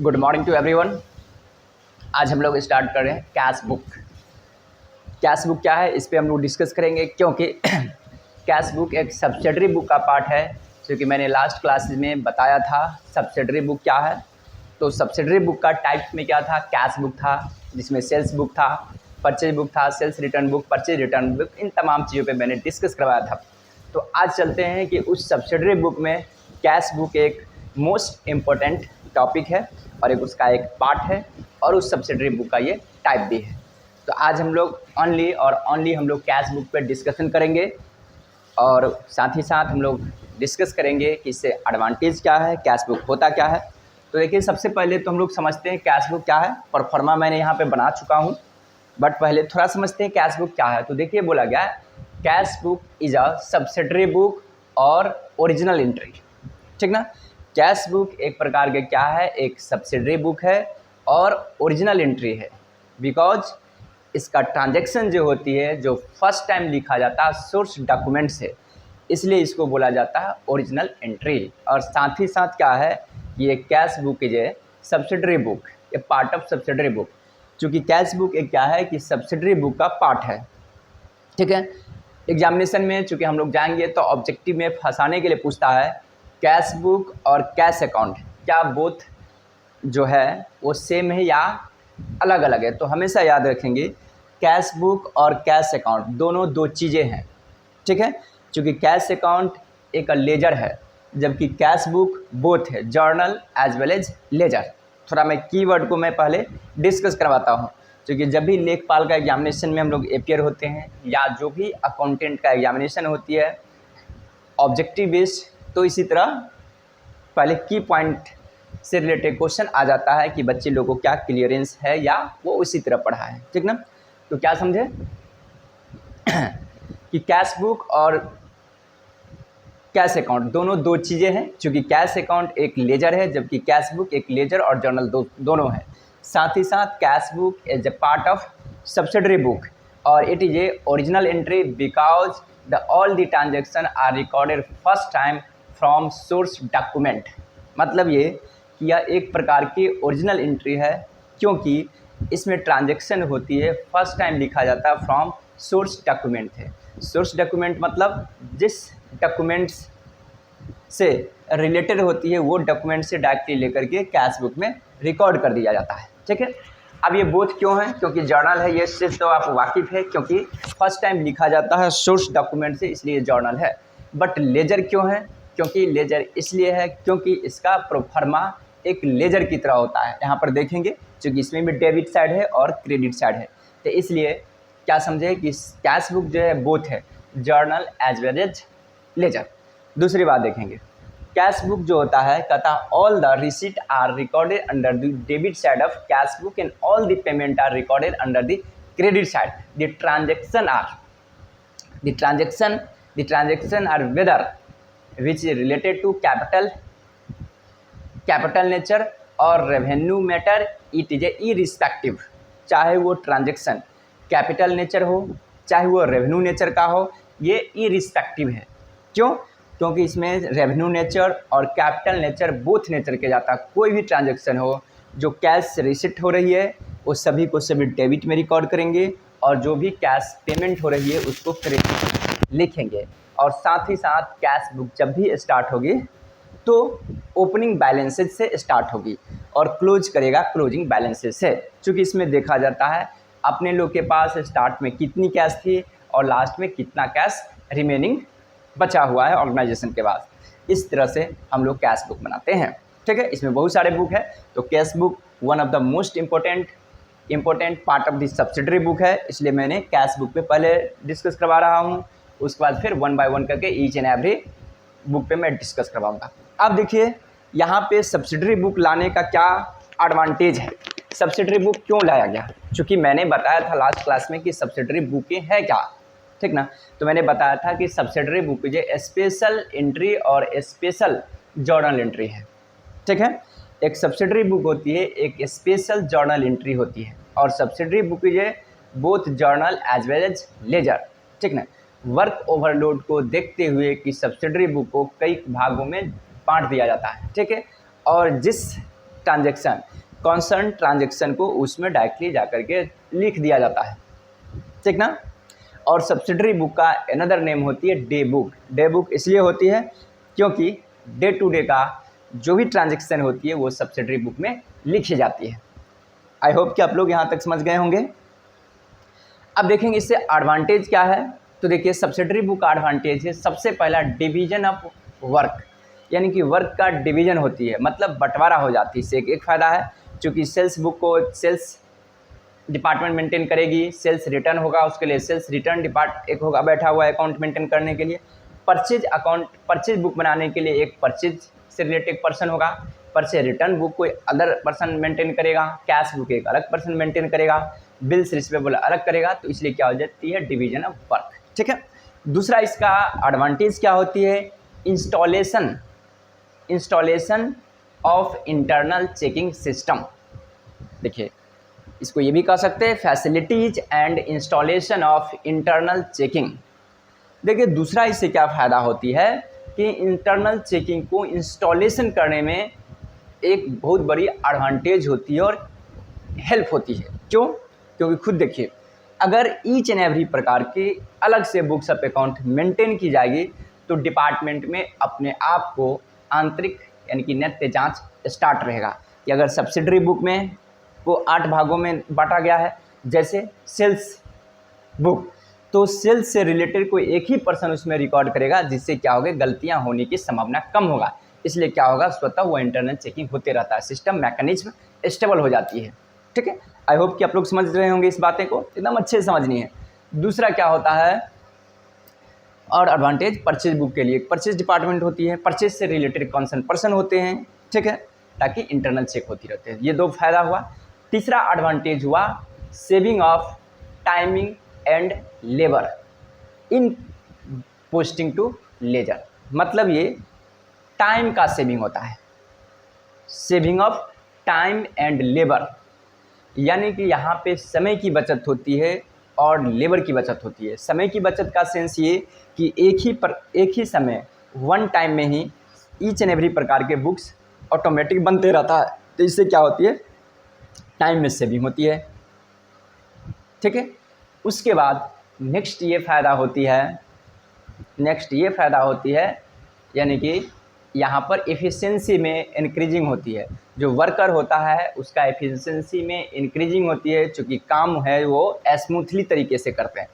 Good morning to everyone. आज हम लोग स्टार्ट कर रहे हैं कैश बुक। कैश बुक क्या है इस पे हम लोग डिस्कस करेंगे, क्योंकि कैश बुक एक सब्सिडरी बुक का पार्ट है। क्योंकि मैंने लास्ट क्लास में बताया था सब्सिडरी बुक क्या है। तो सब्सिडरी बुक का टाइप में क्या था, कैश बुक था, जिसमें सेल्स बुक था, परचेज बुक था, sales return book, purchase return book, इन तमाम चीज़ों पे मैंने डिस्कस करवाया था। तो आज चलते हैं कि उस सब्सिडरी बुक में कैश बुक एक मोस्ट इम्पोर्टेंट टॉपिक है और एक उसका एक पार्ट है, और उस सब्सिडरी बुक का ये टाइप भी है। तो आज हम लोग ओनली हम लोग कैश बुक पे डिस्कशन करेंगे, और साथ ही साथ हम लोग डिस्कस करेंगे कि इससे एडवांटेज क्या है, कैश बुक होता क्या है। तो देखिए, सबसे पहले तो हम लोग समझते हैं कैश बुक क्या है। परफॉर्मा मैंने यहाँ पे बना चुका हूँ, बट पहले थोड़ा समझते हैं कैश बुक क्या है। तो देखिए, बोला गया है cash book is a subsidiary book और ओरिजिनल एंट्री। ठीक ना। कैश बुक एक प्रकार के क्या है, एक सब्सिडरी बुक है और ओरिजिनल एंट्री है। बिकॉज इसका ट्रांजैक्शन जो होती है, जो फर्स्ट टाइम लिखा जाता है सोर्स डॉक्यूमेंट से, इसलिए इसको बोला जाता है ओरिजिनल एंट्री। और साथ ही साथ क्या है, ये cash book is A subsidiary book, A part of subsidiary book. चूँकि कैश बुक एक क्या है कि सब्सिडरी बुक का पार्ट है। ठीक है। एग्जामिनेशन में चूँकि हम लोग जाएंगे तो ऑब्जेक्टिव में फंसाने के लिए पूछता है कैश बुक और कैश अकाउंट क्या बोथ जो है वो सेम है या अलग अलग है। तो हमेशा याद रखेंगे कैश बुक और कैश अकाउंट दोनों दो चीज़ें हैं। ठीक है। चूँकि कैश अकाउंट एक लेजर है, जबकि कैश बुक बोथ है, journal as well as ledger. थोड़ा मैं कीवर्ड को मैं पहले डिस्कस करवाता हूँ। क्योंकि जब भी लेखपाल का एग्जामिनेशन में हम लोग अपियर होते हैं, या जो भी अकाउंटेंट का एग्जामिनेशन होती है ऑब्जेक्टिव बेस्ड, तो इसी तरह पहले की पॉइंट से रिलेटेड क्वेश्चन आ जाता है कि बच्चे लोगों को क्या क्लियरेंस है या वो उसी तरह पढ़ा है। ठीक ना। तो क्या समझे कि कैश बुक और कैश अकाउंट दोनों दो चीज़ें हैं। क्योंकि कैश अकाउंट एक लेजर है, जबकि कैश बुक एक लेजर और जर्नल दोनों है। साथ ही साथ cash book is a part of subsidiary book और it is a original entry because the all the transaction are recorded first time from source document. मतलब ये कि यह एक प्रकार की ओरिजिनल एंट्री है, क्योंकि इसमें ट्रांजेक्शन होती है फर्स्ट टाइम लिखा जाता है फ्रॉम सोर्स डॉक्यूमेंट है। सोर्स डॉक्यूमेंट मतलब जिस डॉक्यूमेंट्स से रिलेटेड होती है वो डॉक्यूमेंट से डायरेक्टली लेकर के कैश बुक में रिकॉर्ड कर दिया जाता है। ठीक है। अब ये बोथ क्यों है, क्योंकि जर्नल है, ये सिर्फ तो आप वाकिफ़ है, क्योंकि फर्स्ट टाइम लिखा जाता है सोर्स डॉक्यूमेंट से, इसलिए जर्नल है। बट लेजर क्यों है, क्योंकि लेजर इसलिए है क्योंकि इसका प्रोफर्मा एक लेजर की तरह होता है। यहाँ पर देखेंगे क्योंकि इसमें भी डेबिट साइड है और क्रेडिट साइड है। तो इसलिए क्या समझे कि कैश बुक जो है बोथ है, journal as well as ledger. दूसरी बात देखेंगे, कैश बुक जो होता है कहता all the receipt are recorded under the debit side of cash book and all the payment are recorded under the credit side. The transaction are whether which is related to capital nature और revenue matter, it is a irrespective. चाहे वो transaction capital nature हो चाहे वो revenue nature का हो, ये irrespective है। क्यों? क्योंकि इसमें रेवेन्यू नेचर और कैपिटल नेचर बोथ नेचर के जाता है। कोई भी ट्रांजेक्शन हो जो कैश रिसिट हो रही है वो सभी को सभी डेबिट में रिकॉर्ड करेंगे, और जो भी कैश पेमेंट हो रही है उसको क्रेडिट लिखेंगे। और साथ ही साथ कैश बुक जब भी स्टार्ट होगी तो ओपनिंग बैलेंसेज से स्टार्ट होगी और क्लोज करेगा क्लोजिंग बैलेंसेज से। चूँकि इसमें देखा जाता है अपने लोग के पास स्टार्ट में कितनी कैश थी और लास्ट में कितना कैश रिमेनिंग बचा हुआ है ऑर्गेनाइजेशन के बाद। इस तरह से हम लोग कैश बुक बनाते हैं। ठीक है। इसमें बहुत सारे बुक है, तो cash book one of the most important part of the subsidiary book है, इसलिए मैंने कैश बुक पे पहले डिस्कस करवा रहा हूँ। उसके बाद फिर वन बाय वन करके ईच एंड एवरी बुक पे मैं डिस्कस करवाऊंगा। अब देखिए यहाँ पे सब्सिडरी बुक लाने का क्या एडवांटेज है, सब्सिडरी बुक क्यों लाया गया। चूँकि मैंने बताया था लास्ट क्लास में कि सब्सिडरी बुकें है क्या। ठीक ना। तो मैंने बताया था कि सब्सिडरी बुक जो स्पेशल एंट्री और स्पेशल जर्नल एंट्री है। ठीक है। एक सब्सिडरी बुक होती है, एक स्पेशल जर्नल एंट्री होती है, और सब्सिडरी बुक जो both journal as well as ledger. ठीक ना। वर्क ओवरलोड को देखते हुए कि सब्सिडरी बुक को कई भागों में बांट दिया जाता है। ठीक है। और जिस ट्रांजेक्शन, कॉन्सर्न ट्रांजेक्शन को उसमें डायरेक्टली जा करके लिख दिया जाता है, ठीक ना। और सब्सिडरी बुक का अनदर नेम होती है डे बुक। डे बुक इसलिए होती है क्योंकि डे टू डे का जो भी ट्रांजेक्शन होती है वो सब्सिडरी बुक में लिखी जाती है। आई होप कि आप लोग यहाँ तक समझ गए होंगे। अब देखेंगे इससे एडवांटेज क्या है। तो देखिए सब्सिडरी बुक का एडवांटेज है सबसे पहला डिवीजन ऑफ वर्क, यानी कि वर्क का डिवीजन होती है, मतलब बंटवारा हो जाती है। इससे एक फ़ायदा है, चूँकि सेल्स बुक को सेल्स डिपार्टमेंट मेंटेन करेगी, सेल्स रिटर्न होगा उसके लिए सेल्स रिटर्न डिपार्ट एक होगा बैठा हुआ अकाउंट मेंटेन करने के लिए, परचेज बुक बनाने के लिए एक परचेज से रिलेटेड पर्सन होगा, परचेज रिटर्न बुक कोई अदर पर्सन मेंटेन करेगा, कैश बुक एक अलग पर्सन मेंटेन करेगा, बिल्स रिसीवेबल अलग करेगा। तो इसलिए क्या हो जाती है, डिवीजन ऑफ वर्क, ठीक है। दूसरा इसका एडवांटेज क्या होती है, installation of internal checking system. देखिए इसको ये भी कह सकते हैं facilities and installation of internal checking. देखिए दूसरा इससे क्या फ़ायदा होती है कि इंटरनल चेकिंग को इंस्टॉलेशन करने में एक बहुत बड़ी एडवांटेज होती है और हेल्प होती है। क्यों? क्योंकि खुद देखिए अगर ईच एंड एवरी प्रकार की अलग से बुक्स ऑफ अकाउंट मेंटेन की जाएगी तो डिपार्टमेंट में अपने आप को आंतरिक यानी कि नित्य जांच स्टार्ट रहेगा कि अगर सब्सिडरी बुक में वो 8 भागों में बांटा गया है, जैसे सेल्स बुक, तो सेल्स से रिलेटेड कोई एक ही पर्सन उसमें रिकॉर्ड करेगा, जिससे क्या होगा, गलतियां होने की संभावना कम होगा। इसलिए क्या होगा, स्वतः वो इंटरनल चेकिंग होते रहता है, सिस्टम मैकेनिज्म स्टेबल हो जाती है, ठीक है। आई होप कि आप लोग समझ रहे होंगे इस बातें को, एकदम अच्छे से समझनी है। दूसरा क्या होता है और एडवांटेज परचेज बुक के लिए परचेज डिपार्टमेंट होती है, परचेज से रिलेटेड कॉन्सर्न पर्सन होते हैं, ठीक है, ताकि इंटरनल चेक होती रहती है। ये 2 फायदा हुआ। तीसरा एडवांटेज हुआ saving of timing and labour in posting to ledger. मतलब ये टाइम का सेविंग होता है, saving of time and labour, यानी कि यहाँ पे समय की बचत होती है और लेबर की बचत होती है। समय की बचत का सेंस ये कि एक ही समय वन टाइम में ही ईच एंड एवरी प्रकार के बुक्स ऑटोमेटिक बनते रहता है, तो इससे क्या होती है, टाइम में सेविंग होती है, ठीक है। उसके बाद नेक्स्ट ये फ़ायदा होती है यानी कि यहाँ पर एफिशिएंसी में इंक्रीजिंग होती है। जो वर्कर होता है उसका एफिशिएंसी में इंक्रीजिंग होती है, चूँकि काम है वो स्मूथली तरीके से करते हैं।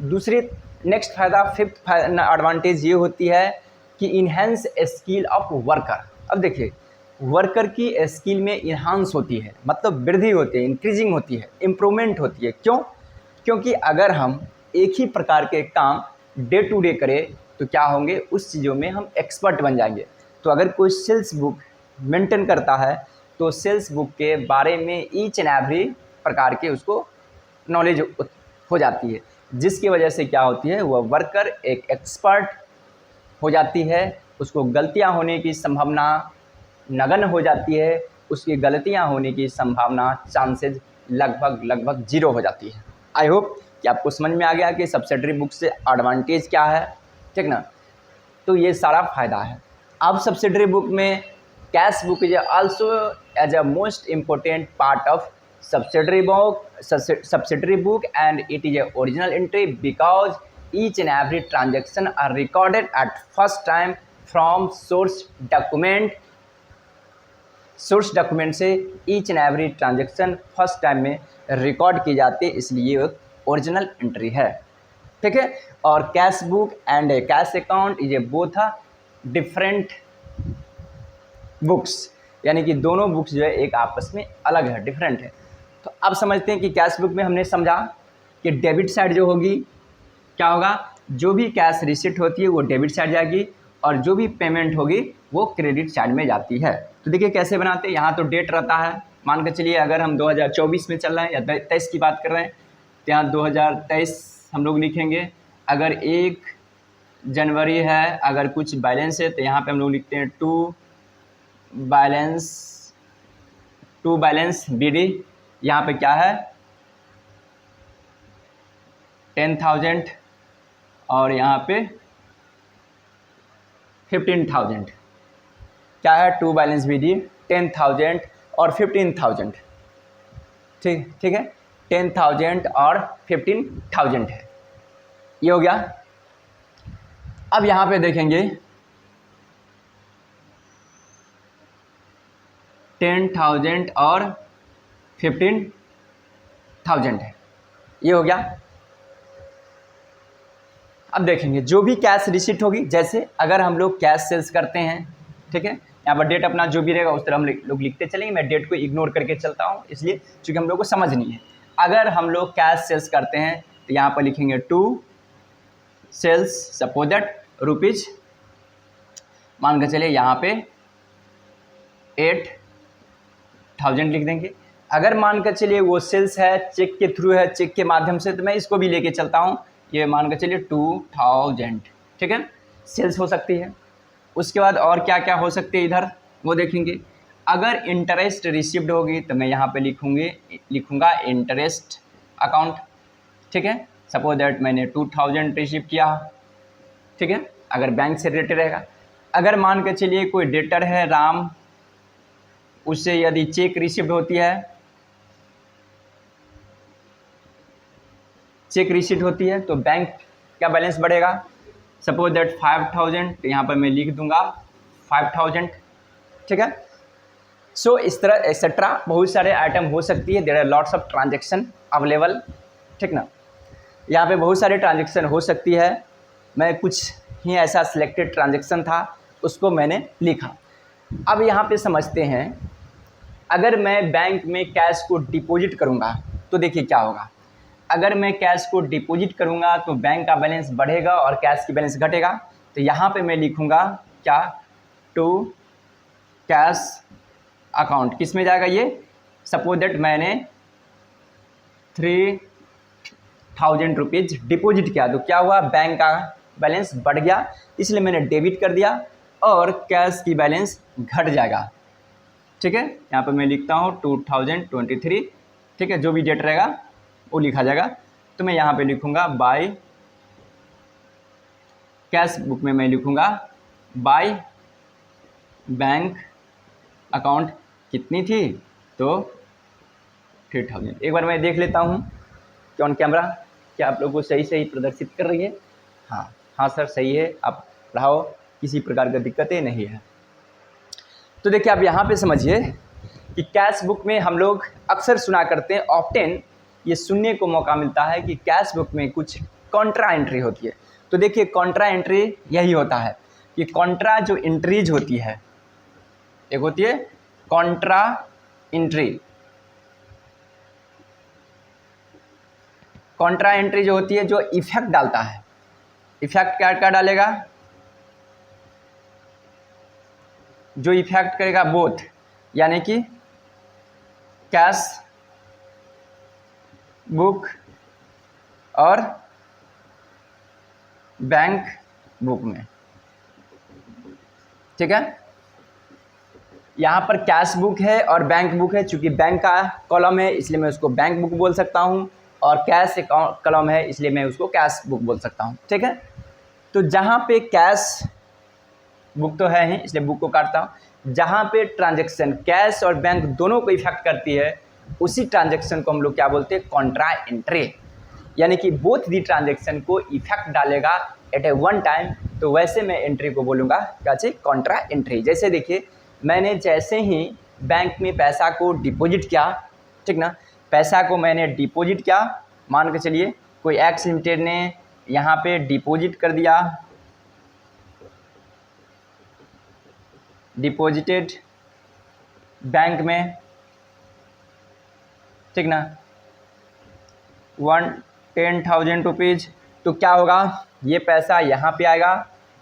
दूसरी नेक्स्ट फ़ायदा, फिफ्थ एडवांटेज ये होती है कि इन्हेंस स्किल ऑफ वर्कर। अब देखिए वर्कर की स्किल में इन्हांस होती है, मतलब वृद्धि होती है, इंक्रीजिंग होती है, इम्प्रूवमेंट होती है। क्यों? क्योंकि अगर हम एक ही प्रकार के काम डे टू डे करें तो क्या होंगे, उस चीज़ों में हम एक्सपर्ट बन जाएंगे। तो अगर कोई सेल्स बुक मेंटेन करता है तो सेल्स बुक के बारे में ईच एंड एवरी प्रकार के उसको नॉलेज हो जाती है, जिसकी वजह से क्या होती है, वह वर्कर एक एक्सपर्ट हो जाती है, उसको गलतियां होने की संभावना नगण्य हो जाती है, उसकी गलतियां होने की संभावना चांसेज लगभग 0 हो जाती है। आई होप कि आपको समझ में आ गया कि सब्सिडरी बुक से एडवांटेज क्या है, ठीक ना। तो ये सारा फ़ायदा है। अब सब्सिडरी बुक में cash book is also as a most important part of subsidiary book and it is a original entry because each and every transaction are recorded at first time from source document से each and every transaction first time में record की जाती है, इसलिए एक original entry है, ठीक है। और cash book and A cash account is A both a different books, यानी कि दोनों बुक्स जो है एक आपस में अलग है, डिफरेंट है। तो अब समझते हैं कि कैश बुक में हमने समझा कि डेबिट साइड जो होगी क्या होगा, जो भी कैश रिसिप्ट होती है वो डेबिट साइड जाएगी और जो भी पेमेंट होगी वो क्रेडिट साइड में जाती है। तो देखिए कैसे बनाते हैं, यहाँ तो डेट रहता है, मान के चलिए अगर हम 2024 में चल रहे हैं या 23 की बात कर रहे हैं तो यहाँ 2023 हम लोग लिखेंगे। अगर 1 जनवरी है, अगर कुछ बैलेंस है तो यहाँ पे हम लोग लिखते हैं टू बैलेंस BD। यहाँ पे क्या है 10,000 और यहाँ पे 15,000। क्या है टू बैलेंस BD 10,000 और 15,000, ठीक है, 10,000 और 15,000 है, ये हो गया। अब यहाँ पे देखेंगे 10,000 और 15,000 है, ये हो गया। अब देखेंगे जो भी कैश रिसीट होगी, जैसे अगर हम लोग कैश सेल्स करते हैं, ठीक है, यहाँ पर डेट अपना जो भी रहेगा उस तरह हम लोग लिखते चलेंगे। मैं डेट को इग्नोर करके चलता हूँ इसलिए क्योंकि हम लोग को समझ नहीं है। अगर हम लोग कैश सेल्स करते हैं तो यहाँ पर लिखेंगे to sales, suppose that rupees, मान के चलिए यहाँ पे 8,000 लिख देंगे। अगर मान कर चलिए वो सेल्स है, चेक के थ्रू है, चेक के माध्यम से, तो मैं इसको भी लेके चलता हूँ, ये मान कर चलिए 2,000, ठीक है, सेल्स हो सकती है। उसके बाद और क्या क्या हो सकती है इधर वो देखेंगे। अगर इंटरेस्ट रिसीव्ड होगी तो मैं यहाँ पे लिखूँगा इंटरेस्ट अकाउंट, ठीक है, सपोज दैट मैंने 2,000 रिसीव किया, ठीक है, अगर बैंक से रिलेटेड रहेगा। अगर मान के चलिए कोई डेटर है राम, उससे यदि चेक रिसीव्ड होती है, चेक रिसीट होती है तो बैंक का बैलेंस बढ़ेगा, सपोज दैट 5,000, तो यहाँ पर मैं लिख दूंगा 5,000, ठीक है। सो इस तरह एक्सेट्रा बहुत सारे आइटम हो सकती है, there are lots of transaction available, ठीक ना। यहाँ पे बहुत सारे ट्रांजेक्शन हो सकती है, मैं कुछ ही ऐसा सिलेक्टेड ट्रांजेक्शन था उसको मैंने लिखा। अब यहाँ पे समझते हैं, अगर मैं बैंक में कैश को डिपॉजिट करूँगा तो देखिए क्या होगा। अगर मैं कैश को डिपॉजिट करूँगा तो बैंक का बैलेंस बढ़ेगा और कैश की बैलेंस घटेगा। तो यहाँ पे मैं लिखूँगा क्या, टू कैश अकाउंट, किस में जाएगा ये, सपोज दैट मैंने 3,000 रुपीज़ डिपॉजिट किया तो क्या हुआ, बैंक का बैलेंस बढ़ गया, इसलिए मैंने डेबिट कर दिया और कैश की बैलेंस घट जाएगा, ठीक है। यहाँ पर मैं लिखता हूँ 2023, ठीक है, जो भी डेट रहेगा वो लिखा जाएगा। तो मैं यहाँ पे लिखूँगा बाय, कैश बुक में मैं लिखूँगा बाय बैंक अकाउंट कितनी थी, तो 3,000। एक बार मैं देख लेता हूँ कि ऑन कैमरा क्या आप लोगों को सही प्रदर्शित कर रही है। हाँ सर सही है, आप पढ़ाओ, किसी प्रकार की दिक्कतें नहीं है। तो देखिए आप यहाँ पे समझिए कि कैश बुक में हम लोग अक्सर सुना करते हैं, ऑप्टेन ये सुनने को मौका मिलता है कि कैश बुक में कुछ कॉन्ट्रा एंट्री होती है। तो देखिए कॉन्ट्रा एंट्री यही होता है कि कॉन्ट्रा जो एंट्रीज होती है, एक होती है कॉन्ट्रा एंट्री। कॉन्ट्रा एंट्री जो होती है जो इफेक्ट डालता है, इफेक्ट क्या क्या डालेगा, जो इफेक्ट करेगा बोथ, यानी कि कैश बुक और बैंक बुक में, ठीक है। यहाँ पर कैश बुक है और बैंक बुक है, चूंकि बैंक का कॉलम है इसलिए मैं उसको बैंक बुक बोल सकता हूँ, और कैश कॉलम है इसलिए मैं उसको कैश बुक बोल सकता हूँ, ठीक है। तो जहाँ पे कैश बुक तो है ही इसलिए बुक को काटता हूँ, जहाँ पे ट्रांजैक्शन कैश और बैंक दोनों को इफेक्ट करती है उसी ट्रांजैक्शन को हम लोग क्या बोलते हैं, कॉन्ट्रा एंट्री, यानी कि बोथ दी ट्रांजैक्शन को इफेक्ट डालेगा एट ए वन टाइम। तो वैसे मैं एंट्री को बोलूँगा क्या चाहिए, कॉन्ट्रा एंट्री। जैसे देखिए मैंने जैसे ही बैंक में पैसा को डिपॉजिट किया, ठीक ना, पैसा को मैंने डिपॉजिट किया, मान के चलिए कोई एक्स लिमिटेड ने यहाँ पे डिपॉजिट कर दिया, डिपॉजिटेड बैंक में, ठीक ना, 10,000 रुपीज़, तो क्या होगा, ये पैसा यहाँ पे आएगा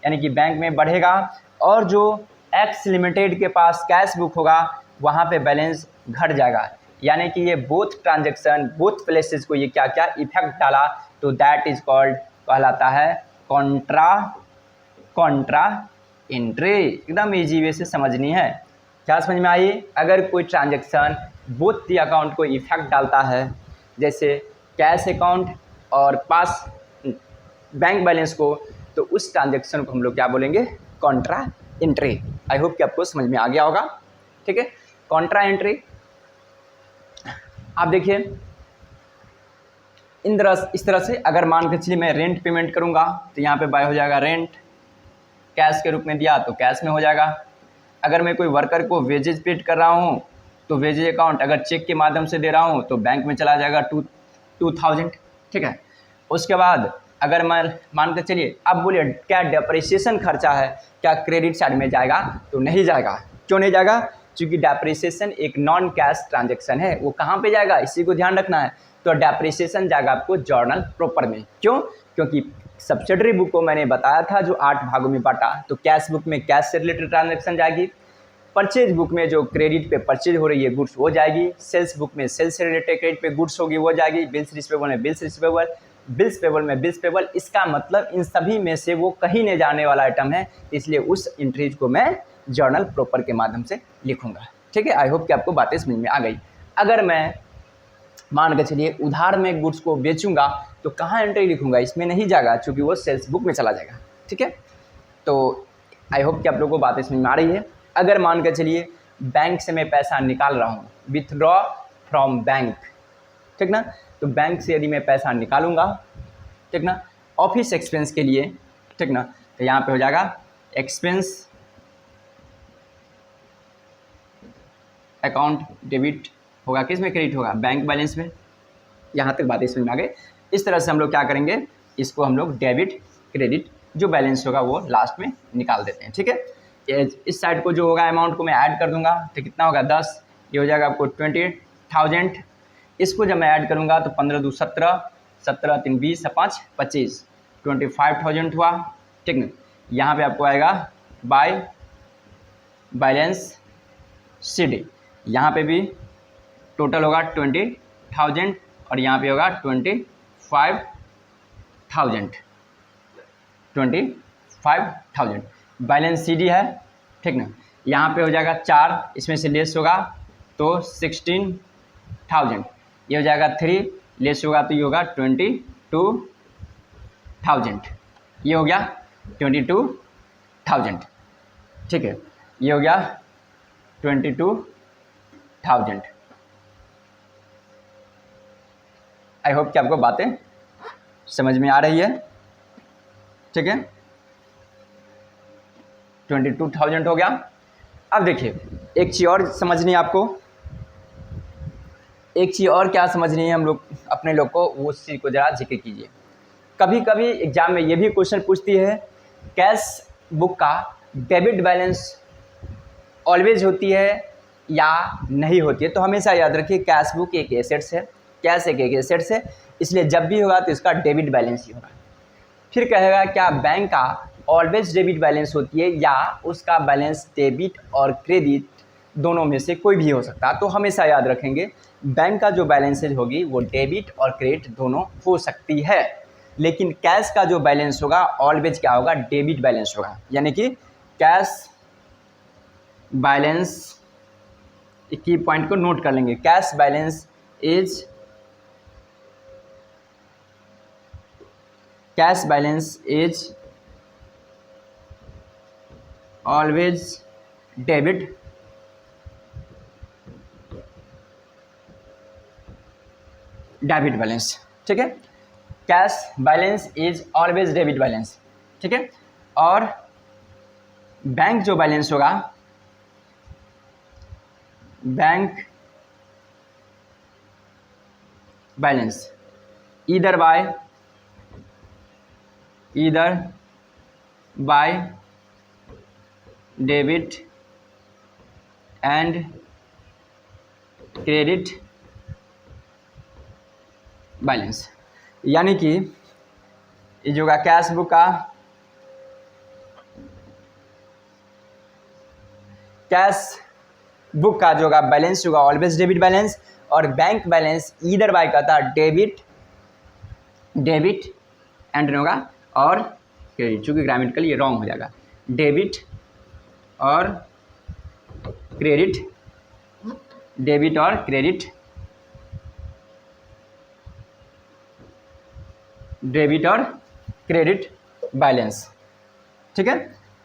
यानी कि बैंक में बढ़ेगा, और जो एक्स लिमिटेड के पास कैश बुक होगा वहाँ पे बैलेंस घट जाएगा, यानी कि ये बोथ ट्रांजैक्शन बोथ प्लेसेस को ये क्या क्या इफेक्ट डाला, तो दैट इज कॉल्ड, कहलाता है कॉन्ट्रा एंट्री। एकदम इजी वे से समझनी है, क्या समझ में आई। अगर कोई ट्रांजैक्शन बोथ दी अकाउंट को इफेक्ट डालता है, जैसे कैश अकाउंट और पास बैंक बैलेंस को, तो उस ट्रांजैक्शन को हम लोग क्या बोलेंगे, कॉन्ट्रा एंट्री। आई होप कि आपको समझ में आ गया होगा, ठीक है। कॉन्ट्रा एंट्री आप देखिए इस तरह से, अगर मान के चलिए मैं रेंट पेमेंट करूंगा तो यहाँ पे बाय हो जाएगा रेंट, कैश के रूप में दिया तो कैश में हो जाएगा। अगर मैं कोई वर्कर को वेजेज पेड कर रहा हूँ तो वेजेज अकाउंट अगर चेक के माध्यम से दे रहा हूँ तो बैंक में चला जाएगा 2000, ठीक है। उसके बाद अगर मैं मान के चलिए, अब बोलिए क्या डेप्रिसिएशन खर्चा है, क्या क्रेडिट साइड में जाएगा? तो नहीं जाएगा। क्यों नहीं जाएगा? क्योंकि डेप्रिसिएशन एक नॉन कैश ट्रांजेक्शन है। वो कहाँ पे जाएगा, इसी को ध्यान रखना है। तो डेप्रिसिएशन जाएगा आपको जर्नल प्रॉपर में। क्यों? क्योंकि सब्सिडरी बुक को मैंने बताया था जो 8 भागों में बांटा, तो कैश बुक में कैश से रिलेटेड ट्रांजेक्शन जाएगी, परचेज बुक में जो क्रेडिट पे परचेज हो रही है गुड्स वो जाएगी, सेल्स बुक में सेल्स से रिलेटेड क्रेडिट पे गुड्स होगी वो जाएगी, बिल्स रिसीवेबल में बिल्स रिसीवेबल, बिल्स पेबल में बिल्स पेबल। इसका मतलब इन सभी में से वो कहीं नहीं जाने वाला आइटम है, इसलिए उस एंट्रीज को मैं जर्नल प्रॉपर के माध्यम से लिखूंगा, ठीक है। आई होप कि आपको बातें समझ में आ गई। अगर मैं मान के चलिए उधार में गुड्स को बेचूंगा तो कहाँ एंट्री लिखूंगा, इसमें नहीं जाएगा क्योंकि वो सेल्स बुक में चला जाएगा, ठीक है। तो आई होप कि आप लोगों को बातें समझ में आ रही है। अगर मान के चलिए बैंक से मैं पैसा निकाल रहा हूँ, विथड्रॉ फ्रॉम बैंक, ठीक ना, तो बैंक से यदि मैं पैसा निकालूंगा, ठीक ना, ऑफिस एक्सपेंस के लिए, ठीक ना, तो यहाँ पे हो जाएगा एक्सपेंस अकाउंट डेबिट होगा, किस में क्रेडिट होगा, बैंक बैलेंस में। यहाँ तक बातें समझ में आ गई। इस तरह से हम लोग क्या करेंगे, इसको हम लोग डेबिट क्रेडिट जो बैलेंस होगा वो लास्ट में निकाल देते हैं, ठीक है। इस साइड को जो होगा अमाउंट को मैं ऐड कर दूंगा, तो कितना होगा 10, ये हो जाएगा आपको 20,000। इसको जब मैं ऐड करूंगा तो 15 दूँ 17, 17 3 20, 5 25, 25,000 हुआ, ठीक ना। यहाँ पे आपको आएगा बाय बैलेंस शीट, यहाँ पे भी टोटल होगा 20,000 और यहाँ पे होगा 25,000 बैलेंस CD है, ठीक ना। यहाँ पे हो जाएगा 4, इसमें से लेस होगा तो 16,000, ये हो जाएगा 3, लेस होगा तो ये होगा 22,000, ये हो गया 22,000, ठीक है। ये हो गया 22,000। आई होप कि आपको बातें समझ में आ रही है, ठीक है। 22,000 हो गया। अब देखिए एक चीज़ और समझनी है आपको, एक चीज़ और क्या समझनी है हम लोग अपने लोग को, वो उस चीज़ को ज़रा जिक्र कीजिए। कभी कभी एग्जाम में ये भी क्वेश्चन पूछती है कैश बुक का डेबिट बैलेंस ऑलवेज होती है या नहीं होती है। तो हमेशा याद रखिए कैश बुक एक एसेट्स है, कैश एक एसेट्स है, इसलिए जब भी होगा तो इसका डेबिट बैलेंस ही होगा। फिर कहेगा क्या बैंक का ऑलवेज डेबिट बैलेंस होती है या उसका बैलेंस डेबिट और क्रेडिट दोनों में से कोई भी हो सकता है। तो हमेशा याद रखेंगे बैंक का जो बैलेंसेज होगी वो डेबिट और क्रेडिट दोनों हो सकती है, लेकिन कैश का जो बैलेंस होगा ऑलवेज क्या होगा, डेबिट बैलेंस होगा। यानी कि कैश बैलेंस, की पॉइंट को नोट कर लेंगे, cash balance is always debit balance, ठीक है। Cash balance is always debit balance, ठीक है। और बैंक जो बैलेंस होगा, bank balance either by debit and credit balance. यानी कि ये जो कैश बुक का जो होगा बैलेंस होगा ऑलवेज डेबिट बैलेंस, और बैंक बैलेंस ईदर बाय का था डेबिट एंड होगा और क्रेडिट, चूँकि ग्रामेटिकली ये रॉन्ग हो जाएगा, डेबिट और क्रेडिट बैलेंस, ठीक है।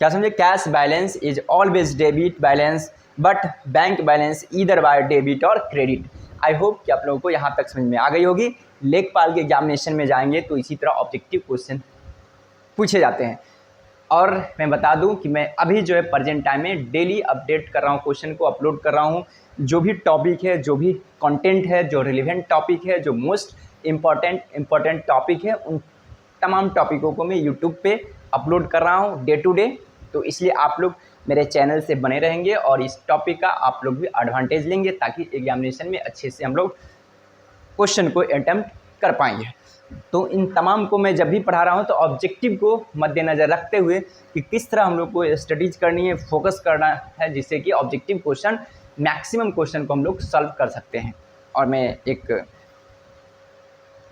क्या समझे? Cash balance is always debit balance but bank balance either by debit और क्रेडिट। आई होप कि आप लोगों को यहाँ तक समझ में आ गई होगी। लेखपाल के एग्जामिनेशन में जाएंगे तो इसी तरह ऑब्जेक्टिव क्वेश्चन पूछे जाते हैं। और मैं बता दूं कि मैं अभी जो है प्रेजेंट टाइम में डेली अपडेट कर रहा हूं, क्वेश्चन को अपलोड कर रहा हूं। जो भी टॉपिक है, जो भी कंटेंट है, जो रिलेवेंट टॉपिक है, जो मोस्ट इम्पॉर्टेंट टॉपिक है, उन तमाम टॉपिकों को मैं यूट्यूब पे अपलोड कर रहा हूं डे टू डे। तो इसलिए आप लोग मेरे चैनल से बने रहेंगे और इस टॉपिक का आप लोग भी एडवांटेज लेंगे ताकि एग्जामिनेशन में अच्छे से हम लोग क्वेश्चन को अटेम्प्ट कर पाएंगे। तो इन तमाम को मैं जब भी पढ़ा रहा हूँ तो ऑब्जेक्टिव को मद्देनज़र रखते हुए कि किस तरह हम लोग को स्टडीज करनी है, फोकस करना है, जिससे कि ऑब्जेक्टिव क्वेश्चन मैक्सिमम क्वेश्चन को हम लोग सॉल्व कर सकते हैं। और मैं एक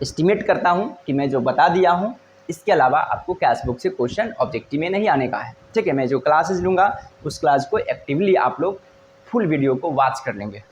एस्टिमेट करता हूँ कि मैं जो बता दिया हूँ इसके अलावा आपको कैश बुक से क्वेश्चन ऑब्जेक्टिव में नहीं आने का है। ठीक है, मैं जो क्लासेस लूँगा उस क्लास को एक्टिवली आप लोग फुल वीडियो को वॉच कर लेंगे।